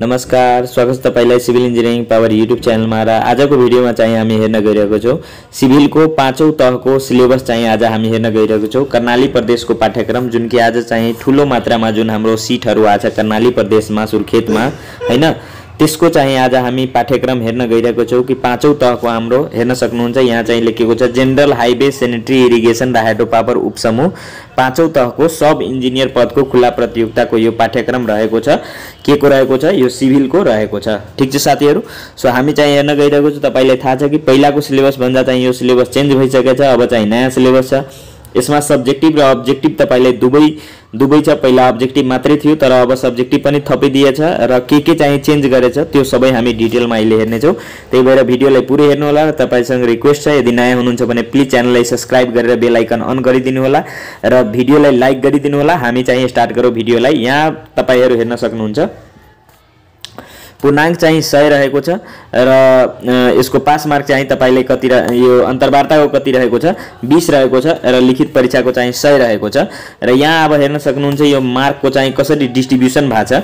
नमस्कार, स्वागत छ तपाईलाई सिभिल इन्जिनियरिङ पावर युट्युब च्यानलमा। र आजको भिडियोमा चाहिँ हामी हेर्न गइरहेको छौं सिभिलको पाँचौं तहको सिलेबस चाहिँ आज हामी हेर्न गइरहेको छौं। कर्णाली प्रदेशको पाठ्यक्रम जुन कि आज चाहिँ ठूलो मात्रामा जुन हाम्रो सिटहरु आछ कर्णाली प्रदेशमा सुर्खेतमा हैन, त्यसको चाहिँ आज हामी पाठ्यक्रम हेर्न गइरहेको छौं कि पाँचौं तहको हाम्रो हेर्न सक्नुहुन्छ। यहाँ चाहिँ लेखेको छ जनरल हाइवे सेनेटरी इरिगेसन र हाइड्रो पावर उपसमूह पाँचौं तहको सब इन्जिनियर पदको खुला प्रतियोगिताको यो पाठ्यक्रम रहेको छ। के को रहेको छ? यो सिभिलको रहेको छ। ठीक छ साथीहरु, सो हामी चाहिँ हेर्न गइरहेको छ। तपाईलाई थाहा छ कि पहिलाको सिलेबस भन्दा चाहिँ यो सिलेबस चेन्ज भइसकेको छ। अब चाहिँ नयाँ सिलेबस छ। यसमा सब्जेक्टिभ र अब्जेक्टिभ तपाईलाई दुबै छ। पहिला अब्जेक्टिभ मात्रै थियो, तर अब सब्जेक्टिभ पनि थपिदिएछ र के चाहिँ चेन्ज गरेछ त्यो सबै हामी डिटेलमा अहिले हेर्ने छौं। त्यही भएर भिडियोलाई पुरै हेर्नु होला। र तपाईसँग रिक्वेस्ट छ, यदि नयाँ हुनुहुन्छ भने प्लिज च्यानललाई सब्स्क्राइब गरेर बेल आइकन अन गरिदिनु होला र भिडियोलाई लाइक गरिदिनु होला। हामी चाहिँ स्टार्ट गरौँ भिडियोलाई। यहाँ तपाईहरु हेर्न सक्नुहुन्छ पूर्णांक चाहिँ 100 रहेको छ र यसको पास मार्क चाहिँ तपाईले कति यो अन्तर्वार्ताको कति रहेको छ? 20 रहेको छ र लिखित परीक्षाको चाहिँ 100 रहेको छ। र यहाँ अब हेर्न सक्नुहुन्छ यो मार्कको चाहिँ कसरी डिस्ट्रिब्युसन भएको छ।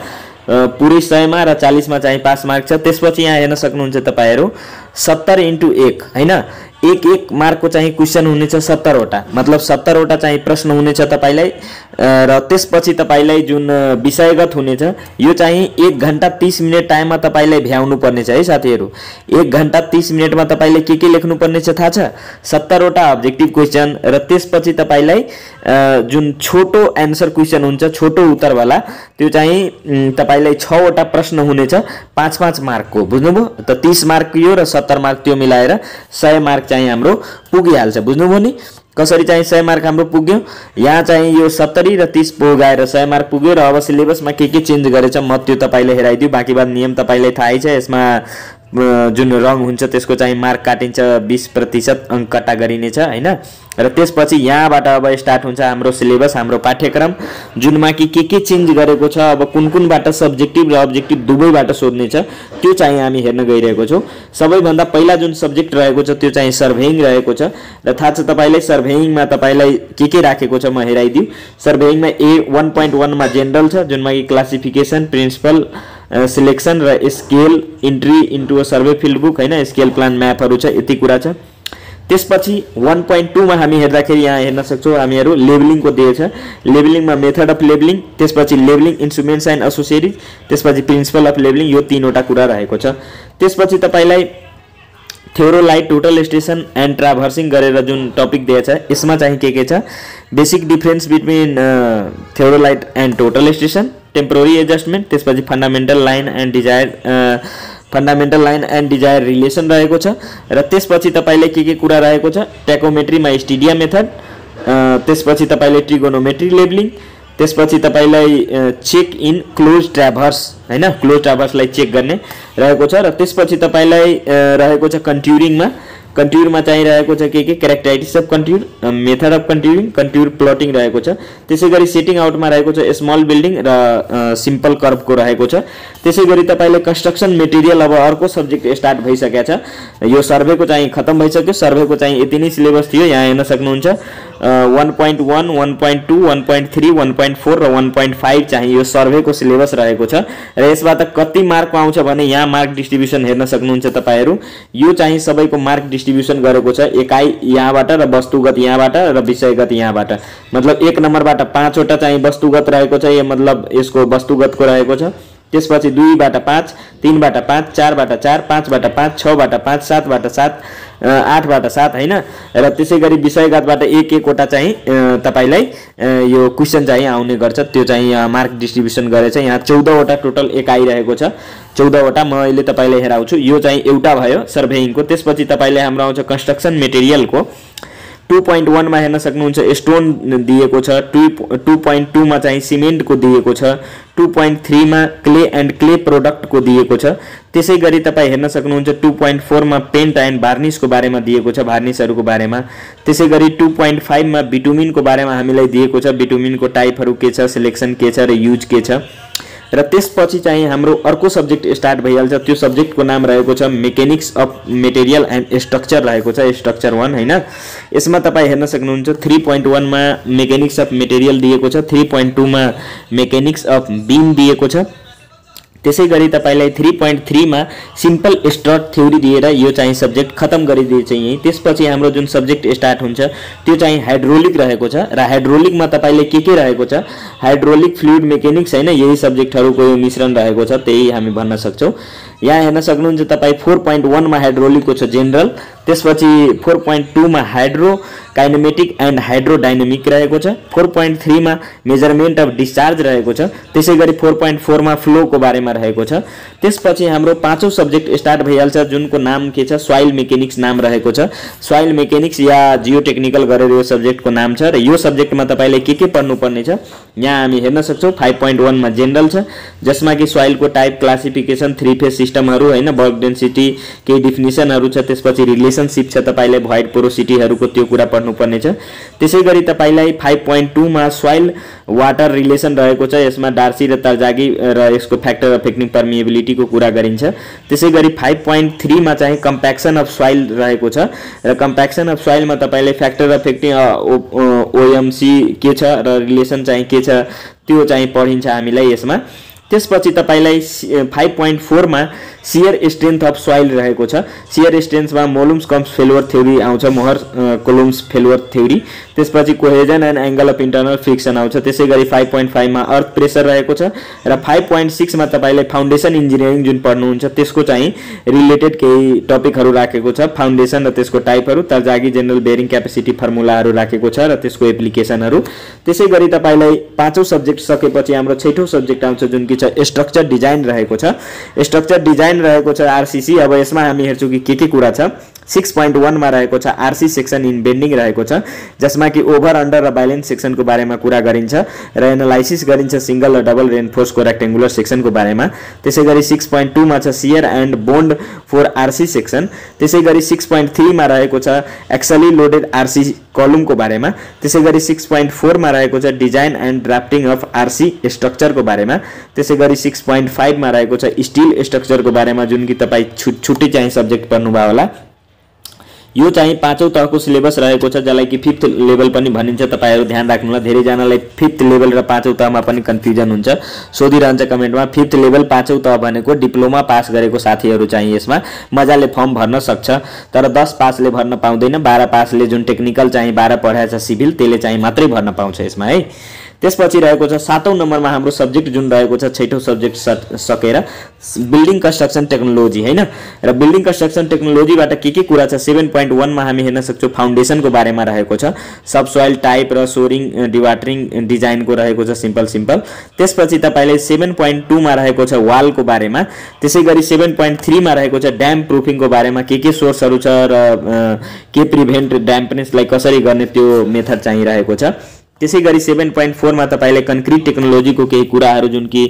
पुरै 100 मा र 40 मा चाहिँ पास मार्क छ। त्यसपछि यहाँ हेर्न सक्नुहुन्छ तपाईहरु 70 * 1 हैन, एक मार्कको चाहिँ क्वेशन हुनेछ 70 वटा, मतलब 70 वटा चाहिँ प्रश्न हुनेछ तपाईलाई। र त्यसपछि तपाईलाई जुन विषयगत हुनेछ यो चाहिँ 1 घण्टा 30 मिनेट टाइममा तपाईलाई भ्याउनु पर्ने छ है साथीहरु। 1 घण्टा 30 मिनेटमा तपाईले के लेख्नु पर्ने छ थाहा छ? 70 वटा अब्जेक्टिभ क्वेशन र त्यसपछि तपाईलाई जुन छोटो आन्सर क्वेशन हुन्छ, छोटो उत्तर वाला, त्यो चाहिँ तपाईलाई 6 वटा प्रश्न हुनेछ 5-5 मार्कको। बुझ्नुभयो त? 30 मार्क यो र 70 मार्क त्यो मिलाएर 100 मार्क चाहिँ हाम्रो पुगिहाल्छ। बुझ्नुभयो नि कसरी चाहिँ 100 मार्क हाम्रो पुग्यो? यहाँ चाहिँ यो 70 र 30 पुगाएर 100 मार्क पुग्यो। र अब सिलेबसमा के चेन्ज गरेछ म त्यो तपाईलाई हेराइदिउ। बाँकी बात नियम तपाईलाई थाहै छ। यसमा जुन रङ हुन्छ त्यसको चाहिँ मार्क काटिन्छ, 20% अंक कटा गरिनेछ हैन। र त्यसपछि यहाँबाट अब स्टार्ट हुन्छ हाम्रो सिलेबस, हाम्रो पाठ्यक्रम, जुनमा कि के चेन्ज गरेको छ। अब कुन-कुनबाट सब्जेक्टिभ र अब्जेक्टिभ दुवैबाट सोध्ने छ त्यो चाहिँ हामी हेर्न गइरहेको छौं। सबैभन्दा पहिला जुन सब्जेक्ट रहेको छ त्यो चाहिँ सर्भेइङ रहेको छ। र थाहा छ तपाईलाई सर्भेइङमा तपाईलाई के राखेको छ म हेराइदिउ। सर्भेइङमा A 1.1 मा जेनरल छ, जुनमा कि क्लासिफिकेसन, प्रिन्सिपल, सिलेक्सन र scale, entry into a survey field book हैन, स्केल प्लान म्यापहरु छ, यति कुरा छ। त्यसपछि 1.2 मा हामी हेर्दाखेरि यहाँ हेर्न सक्छौं हामीहरु लेबलिङको दिएछ। लेबलिङमा मेथड अफ लेबलिङ, त्यसपछि लेबलिङ इन्स्ट्रुमेन्ट्स एन्ड एसोसिएटेड, त्यसपछि प्रिन्सिपल अफ लेबलिङ, यो तीनवटा कुरा रहेको छ। त्यसपछि तपाईलाई theodolite, total station and traversing गरेर जुन टपिक दिएछ यसमा चाहिँ के छ? Basic difference between theodolite and total station, temporary adjustment, त्यसपछि fundamental line and desire relation रहेको छ। र त्यसपछि तपाईले के कुरा रहेको छ? ट्याकोमेट्रीमा स्टेडिया मेथड, त्यसपछि तपाईले ट्रिगोनोमेट्री लेबलिङ, त्यसपछि तपाईलाई चेक इन क्लोज ट्राभर्स हैन, क्लोज ट्राभर्सलाई चेक गर्ने रहेको छ। र त्यसपछि तपाईलाई रहेको छ कन्ट्युरिङमा, कन्ट्युरमा चाहिँ रहेको छ के characteristics of contour, method of contouring, contour plotting रहेको छ। त्यसैगरी सेटिङ आउटमा रहेको छ स्मल बिल्डिङ र सिम्पल कर्भको रहेको छ। त्यसैगरी तपाईले कन्स्ट्रक्सन मटेरियल, अब अर्को सब्जेक्ट स्टार्ट भइसकेको छ। यो सर्वेको चाहिँ खतम भइसक्यो। सर्वेको चाहिँ यति नै सिलेबस थियो। यहाँ हेर्न सक्नुहुन्छ 1.1, 1.2, 1.3, 1.4 र 1.5 चाहिँ यो सर्वेको सिलेबस रहेको छ। र यसबाट कति मार्क आउँछ भने यहाँ मार्क डिस्ट्रिब्युसन हेर्न सक्नुहुन्छ तपाईहरु। यो चाहिँ सबैको मार्क डिस्ट्रिब्युसन गरेको छ, एकाइ यहाँबाट र वस्तुगत यहाँबाट र विषयगत यहाँबाट। मतलब 1 नम्बरबाट 5 वटा चाहिँ वस्तुगत रहेको छ, यो मतलब यसको वस्तुगतको रहेको छ। त्यसपछि 2 बाट 5, 3 बाट 5, 4 बाट 4, 5 बाट 5, 6 बाट 5, 7 बाट 7, 8 बाट 7 हैन। र त्यसैगरी विषयगतबाट एक वटा चाहिँ तपाईलाई यो क्वेशन चाहिँ आउने गर्छ। त्यो चाहिँ मार्क डिस्ट्रिब्युसन गरेछ। यहाँ 14 वटा टोटल एकाइ रहेको छ, 14 वटा म अहिले तपाईलाई हेराउँछु। यो चाहिँ एउटा भयो सर्भेइङको। त्यसपछि तपाईलाई हाम्रो आउँछ कन्स्ट्रक्सन मटेरियलको। 2.1 मा हेर्न सक्नुहुन्छ स्टोन दिएको छ, 2.2 मा चाहिँ सिमेन्टको दिएको छ, 2.3 मा क्ले एन्ड क्ले प्रोडक्टको दिएको छ। त्यसैगरी तपाई हेर्न सक्नुहुन्छ 2.4 मा पेन्ट एन्ड वार्निशको बारेमा दिएको छ, वार्निशहरुको बारेमा। त्यसैगरी 2.5 मा बिटुमिनको बारेमा हामीलाई दिएको छ, बिटुमिनको टाइपहरु के छ, सिलेक्सन के छ र युज के छ। र त्यसपछि चाहिँ हाम्रो अर्को सब्जेक्ट स्टार्ट भइहाल्छ। त्यो सब्जेक्टको नाम रहेको छ mechanics of material and structure रहेको छ, स्ट्रक्चर 1 हैन। यसमा तपाई हेर्न सक्नुहुन्छ 3.1 मा मेकेनिक्स अफ मटेरियल दिएको छ, 3.2 मा मेकेनिक्स अफ बीम दिएको छ, त्यसैगरी तपाईलाई 3.3 मा सिम्पल स्ट्रट थ्योरी दिएर यो चाहिँ सब्जेक्ट खत्म गरिदिए चाहिँ यही। त्यसपछि हाम्रो जुन सब्जेक्ट स्टार्ट हुन्छ त्यो चाहिँ हाइड्रोलिक रहेको छ र हाइड्रोलिकमा तपाईले के रहेको छ, हाइड्रोलिक फ्लुइड मेकेनिक्स हैन, यही सब्जेक्टहरुको यो मिश्रण रहेको छ, त्यही हामी भन्न सक्छौं। यहाँ हेर्न सक्नुहुन्छ तपाई 4.1 मा हाइड्रोलिकको छ जेनरल, त्यसपछि 4.2 मा हाइड्रो काइनेमेटिक एन्ड हाइड्रोडाइनामिक रहेको छ, 4.3 मा मेजरमेन्ट अफ डिस्चार्ज रहेको छ, त्यसैगरी 4.4 मा फ्लो को बारेमा रहेको छ। त्यसपछि हाम्रो पाँचौं सब्जेक्ट स्टार्ट भइहाल्छ जुनको नाम के छ, सोइल मेकेनिक्स नाम रहेको छ। सोइल मेकेनिक्स या जियोटेक्निकल गरेर यो सब्जेक्टको नाम छ र यो सब्जेक्टमा तपाईले के पढ्नु पर्ने छ यहाँ हामी हेर्न सक्छौं। 5.1 मा जेनरल छ जसमा कि सोइलको टाइप, क्लासिफिकेसन, 3 फेज सिस्टमहरु हैन, बल्क डेन्सिटी, के डेफिनिसनहरु छ, त्यसपछि रिलेशनशिप छ, तपाईले भोइड पोरोसिटीहरुको त्यो कुरा पढ्नु पर्ने छ। त्यसैगरी तपाईलाई 5.2 मा सोइल वाटर रिलेसन रहेको छ, यसमा डार्सी र तर्जागी र यसको फ्याक्टर अफेक्टिङ पर्मिएबिलिटी को कुरा गरिन्छ। त्यसैगरी 5.3 मा चाहिँ कम्प्याक्सन अफ सोइल रहेको छ र कम्प्याक्सन अफ सोइल मा तपाईले फ्याक्टर अफेक्टिङ ओएमसी के छ र रिलेसन चाहिँ के छ त्यो चाहिँ पढिन्छ हामीलाई यसमा। त्यसपछि तपाईलाई 5.4 मा शियर स्ट्रेन्थ अफ सोइल रहेको छ। शियर स्ट्रेन्थमा मोलुम्स कम्स फेल्योर थ्योरी आउँछ, मोहर कोलुम्स फेल्योर थ्योरी। त्यसपछि cohesion and angle of internal friction आउँछ। त्यसैगरी 5.5 मा अर्थ प्रेसर रहेको छ र 5.6 मा तपाईले फाउन्डेसन इन्जिनियरिङ जुन पढ्नुहुन्छ त्यसको चाहिँ रिलेटेड केही टपिकहरु राखेको छ, फाउन्डेसन र त्यसको टाइपहरु, तर्जागी जनरल बेयरिङ क्यापेसिटी फर्मुलाहरु राखेको छ र त्यसको एप्लिकेसनहरु। त्यसैगरी तपाईलाई पाँचौं सब्जेक्ट सकेपछि हाम्रो छैठौं सब्जेक्ट आउँछ जुन कि छ स्ट्रक्चर डिजाइन रहेको छ। स्ट्रक्चर डिजाइन रहेको छ आरसीसी। अब यसमा हामी हेर्छौं कि के कुरा छ। 6.1 मा रहेको छ आरसी सेक्सन इन बेन्डिङ रहेको छ जसमा कि ओभर अन्डर र बैलेन्स सेक्सन को बारेमा कुरा गरिन्छ र एनालाइसिस गरिन्छ सिंगल र डबल रेनफोर्स को रेक्टेंगुलर सेक्सन को बारेमा। त्यसैगरी 6.2 मा छ shear and bond for RC section. त्यसैगरी 6.3 मा रहेको छ एक्सली लोडेड आरसी कलम को बारेमा। त्यसैगरी 6.4 मा रहेको छ design and drafting of RC structure को बारेमा। त्यसैगरी 6.5 मा रहेको छ स्टील स्ट्रक्चर को बारेमा जुन कि तपाई छुट्टै चाहिँ सब्जेक्ट पढ्नु भयो होला। यो चाहिँ पाँचौं तहको सिलेबस रहेको छ जसलाई कि 5th लेभल पनि भनिन्छ। तपाईहरु ध्यान राख्नु होला, धेरै जनालाई 5th लेभल र पाँचौं तहमा पनि कन्फ्युजन हुन्छ, सोधिरहन्छ कमेन्टमा। 5th लेभल पाँचौं तह भनेको डिप्लोमा पास गरेको साथीहरु चाहिँ यसमा मजाले फर्म भर्न सक्छ, तर 10 पासले भर्न पाउँदैन। 12 पासले जुन टेक्निकल चाहिँ 12 पढाएछ सिभिल त्यसले चाहिँ मात्रै भर्न पाउँछ यसमा है। त्यसपछि रहेको छ 7औं नम्बरमा हाम्रो सब्जेक्ट जुन रहेको छ छैठौं सब्जेक्ट सकेर बिल्डिङ कन्स्ट्रक्सन टेक्नोलोजी हैन। र बिल्डिङ कन्स्ट्रक्सन टेक्नोलोजीबाट के कुरा छ 7.1 मा हामी हेर्न सक्छौं फाउन्डेसन को बारेमा रहेको छ, सबसोइल टाइप र सोरिङ डिवाटरिङ डिजाइन को रहेको छ सिम्पल। त्यसपछि तपाईले 7.2 मा रहेको छ वाल को बारेमा। त्यसैगरी 7.3 मा रहेको छ ड्याम प्रुफिङ को बारेमा, के सोर्सहरु छ र के प्रिभेन्ट ड्याम्पनेसलाई कसरी गर्ने त्यो मेथड चाहिँ रहेको छ। त्यसैगरी 7.4 मा तपाईले कन्क्रिट टेक्नोलोजी को केही कुराहरु जुन कि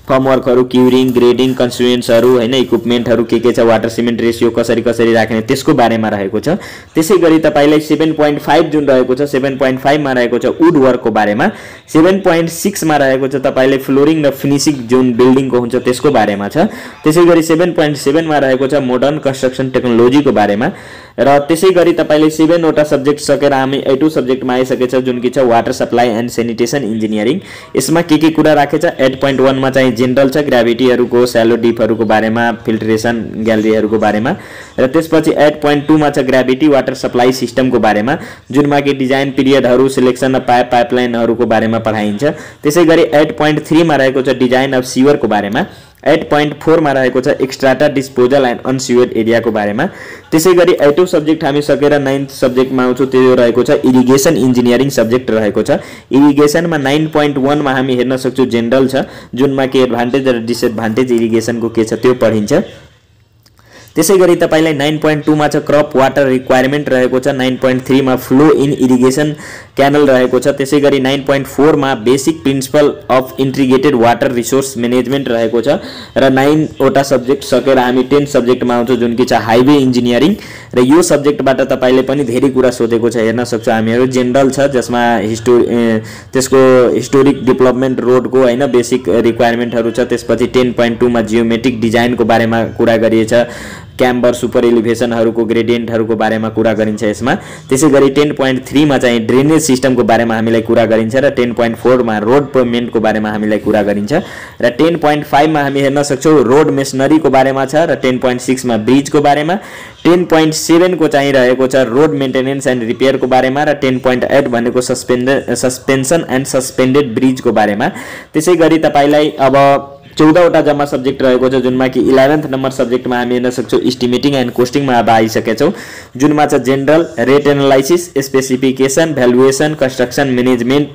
फर्मवर्कहरु, क्युरिङ, ग्रेडिङ, कन्स्ट्रुएन्ट्सहरु हैन, इक्विपमेन्टहरु के छ, वाटर सिमेन्ट रेशियो कसरी राख्ने त्यसको बारेमा रहेको छ। त्यसैगरी तपाईलाई 7.5 जुन रहेको छ 7.5 मा रहेको छ वुड वर्क को बारेमा। 7.6 मा रहेको छ तपाईले फ्लोरिङ र फिनिशिङ जुन बिल्डिङ को हुन्छ त्यसको बारेमा छ। त्यसैगरी 7.7 मा रहेको छ मोडर्न कन्स्ट्रक्सन टेक्नोलोजी को बारेमा। र त्यसैगरी तपाईले 7 वटा सब्जेक्ट सकेर हामी 8औं सब्जेक्टमा आइसकेछ जुन कि छ वाटर सप्लाई एन्ड सैनिटेसन इन्जिनियरिङ। यसमा के कुरा राखेछ 8.1 मा चाहिँ जेनरल छ ग्राभिटीहरुको, स्यालो डिपहरुको बारेमा, फिल्ट्रेसन ग्यालरीहरुको बारेमा। र त्यसपछि 8.2 मा छ ग्राभिटी वाटर सप्लाई सिस्टम को बारेमा जुनमा कि डिजाइन पिरियडहरु, सिलेक्सन अफ पाइपलाइनहरुको बारेमा पढाइन्छ। त्यसैगरी 8.3 मा रहेको छ डिजाइन अफ सीवर को बारेमा। 8.4 मा रहेको छ एक्स्ट्राटा डिस्पोजल एन्ड अनसिवर्ड एरिया को बारेमा। त्यसैगरी 8औं सब्जेक्ट हामी सकेर 9th सब्जेक्टमा आउँछौं, त्यो रहेको छ इरिगेसन इन्जिनियरिङ सब्जेक्ट रहेको छ। इरिगेसनमा 9.1 मा हामी हेर्न सक्छौं जेनरल छ जुनमा के एडभान्टेज र डिसएडभान्टेज इरिगेसन को के छ त्यो पढिन्छ। त्यसैगरी तपाईलाई 9.2 मा छ क्रप वाटर रिक्वायरमेन्ट रहेको छ। 9.3 मा फ्लो इन इरिगेसन क्यानल रहेको छ। त्यसैगरी 9.4 मा basic principle of integrated water resource management रहेको छ। र 9 वटा सब्जेक्ट सकेर हामी 10 सब्जेक्टमा आउँछौं जुन कि छ हाइवे इन्जिनियरिङ। र यो सब्जेक्टबाट तपाईले पनि धेरै कुरा सोधेको छ, हेर्न सक्छौं हामीहरु। जेनरल छ जसमा त्यसको हिस्टोरिक डेभलपमेन्ट रोड को हैन बेसिक रिक्वायरमेन्टहरु छ। त्यसपछि 10.2 मा जियोमेट्रिक डिजाइन को बारेमा कुरा गरिएछ। क्याम्बर सुपर एलिभेसनहरुको ग्रेडियन्टहरुको बारेमा कुरा गरिन्छ यसमा। त्यसैगरी 10.3 मा चाहिँ ड्रेनेज सिस्टमको बारेमा हामीलाई कुरा गरिन्छ र 10.4 मा रोड पेभमेन्टको बारेमा हामीलाई कुरा गरिन्छ र 10.5 मा हामी हेर्न सक्छौं रोड मेसनरीको बारेमा छ र 10.6 मा ब्रिजको बारेमा, 10.7 को चाहिँ रहेको छ रोड मेन्टेनेन्स एन्ड रिपेयरको बारेमा र 10.8 भनेको सस्पेन्सन एन्ड सस्पेन्डेड ब्रिजको बारेमा। त्यसैगरी तपाईलाई अब 14 वटा जम्मा सब्जेक्ट रहेको छ जुनमा कि 11th नम्बर सब्जेक्टमा हामी हेर्न सक्छौं एस्टिमेटिङ एन्ड कोस्टिङमा अब आइसकेका छौं जुनमा छ general, rate analysis, specification, valuation, construction management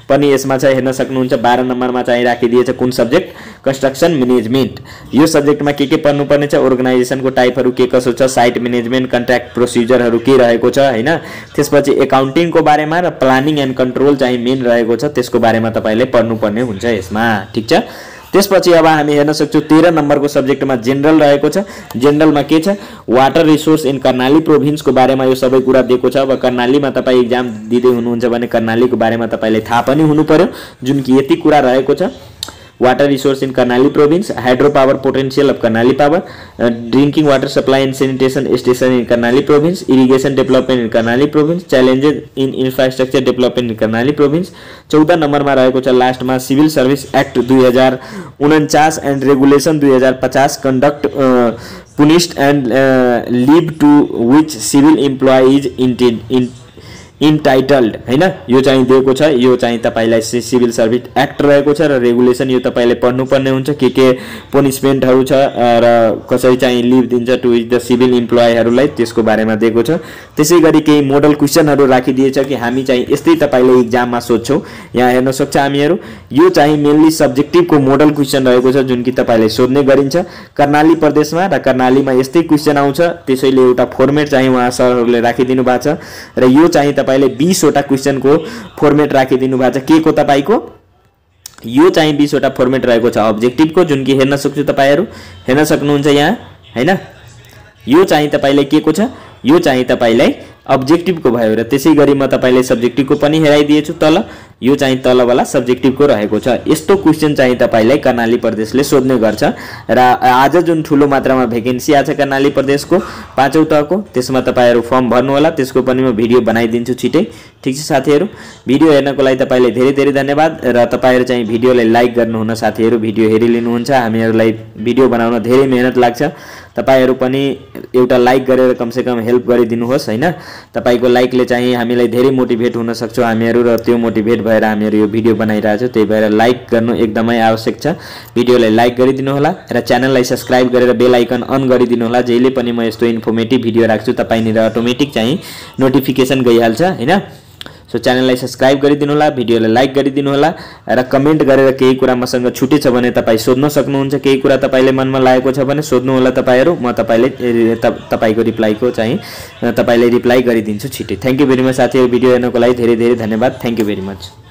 पनि यसमा छ हेर्न सक्नुहुन्छ। 12 नम्बरमा चाहिँ राखिदिएछ कुन सब्जेक्ट कन्स्ट्रक्सन म्यानेजमेन्ट। यो सब्जेक्टमा के पढ्नु पर्ने छ अर्गनाइजेसनको टाइपहरु के कसो छ, साइट म्यानेजमेन्ट, कन्ट्र्याक्ट प्रोसिजरहरु के रहेको छ हैन। त्यसपछि एकाउन्टिङको बारेमा र प्लानिङ एन्ड कन्ट्रोल चाहिँ मेन रहेको छ त्यसको बारेमा तपाईले पढ्नु पर्ने हुन्छ यसमा। ठीक छ। त्यसपछि अब हामी हेर्न सक्छौं 13 नम्बरको सब्जेक्टमा जेनरल रहेको छ। जेनरलमा के छ वाटर रिसोर्स इन कर्णाली प्रोभिन्सको बारेमा यो सबै कुरा दिएको छ। अब कर्णालीमा तपाई एक्जाम दिदै हुनुहुन्छ भने कर्णालीको बारेमा तपाईले थाहा पनि हुनु पर्यो जुन कि यति कुरा रहेको छ। Water resource in Karnali province, hydro power potential of Karnali power, drinking water supply and sanitation station in Karnali province, irrigation development in Karnali province, challenges in infrastructure development in Karnali province. 14 नम्बरमा रहेको छ लास्टमा civil service act 2049 and regulation 2050 conduct punished and leave to which civil employee is entitled हैन। यो चाहिँ दिएको छ। यो चाहिँ तपाईलाई सिभिल सर्भिस एक्ट रहेको छ र रेगुलेसन यो तपाईले पढ्नु पर्ने हुन्छ के पनिशमेन्टहरु छ र कसरी चाहिँ लीव दिन्छ टु द सिभिल एम्प्लोयीहरुलाई त्यसको बारेमा दिएको छ। त्यसैगरी केही मोडल क्वेशनहरु राखिदिएछ कि हामी चाहिँ यस्तै तपाईले एक्जाममा सोध्छौ। यहाँ हेर्न सक्छ हामीहरु यो चाहिँ मेनली सब्जेक्टिभको मोडल क्वेशन रहेको छ जुन कि तपाईले सोध्ने गरिन्छ। कर्णाली प्रदेशमा र कर्णालीमा यस्तै क्वेशन आउँछ त्यसैले एउटा फर्मेट चाहिँ उहाँ सरहरुले राखिदिनु भएको छ र यो चाहिँ तपाईले 20 वटा क्वेशनको फर्मेट राखिदिनु भएको छ। के को तपाईको यो चाहिँ 20 वटा फर्मेट रहेको छ अब्जेक्टिभको जुन कि हेर्न सक्छु तपाईहरु हेर्न सक्नुहुन्छ यहाँ हैन। यो चाहिँ तपाईले के को छ यो चाहिँ तपाईलाई अब्जेक्टिभको भयो र त्यसैगरी म तपाईलाई सब्जेक्टिभको पनि हेराइदिएछु तल। यो चाहिँ तलवाला सब्जेक्टिभको रहेको छ। यस्तो क्वेशन चाहिँ तपाईलाई कर्णाली प्रदेशले सोध्ने गर्छ र आज जुन ठूलो मात्रामा भ्याकेन्सी आछ कर्णाली प्रदेशको 5औं तहको त्यसमा तपाईहरु फर्म भर्नु होला। त्यसको पनि म भिडियो बनाइदिन्छु छिटै। ठीक छ साथीहरु, भिडियो हेर्नको लागि तपाईलाई धेरै धेरै धन्यवाद र तपाईहरु चाहिँ भिडियोलाई लाइक गर्नुहुन साथीहरु। भिडियो हेरिलिनुहुन्छ हामीहरुलाई भिडियो बनाउन धेरै मेहनत लाग्छ। तपाईहरु पनि एउटा लाइक गरेर कम से कम हेल्प गरिदिनुहोस् हैन। तपाईको लाइकले चाहिँ हामीलाई धेरै मोटिभेट हुन सक्छौं हामीहरु र त्यो मोटिभेट भएर हामीहरु यो भिडियो बनाइरहेछौं। त्यही भएर लाइक गर्नु एकदमै आवश्यक छ। भिडियोलाई लाइक गरिदिनु होला र च्यानललाई सब्स्क्राइब गरेर बेल आइकन अन गरिदिनु होला। जहिले पनि म यस्तो इन्फर्मेटिभ भिडियो राख्छु तपाईनिर अटोमेटिक चाहिँ नोटिफिकेसन गइहाल्छ हैन। सो च्यानललाई सब्स्क्राइब गरिदिनु होला, भिडियोलाई लाइक गरिदिनु होला र कमेन्ट गरेर केही कुरा मसँग छुटे छ भने तपाई सोध्न सक्नुहुन्छ। केही कुरा तपाईले मनमा लागेको छ भने सोध्नु होला तपाईहरु। म तपाईको रिप्लाईको चाहिँ तपाईलाई रिप्लाई गरिदिन्छु छिटै। थ्यांक यू भेरी मच साथीहरु, भिडियो हेर्नको लागि धेरै धेरै धन्यवाद। Thank you very much.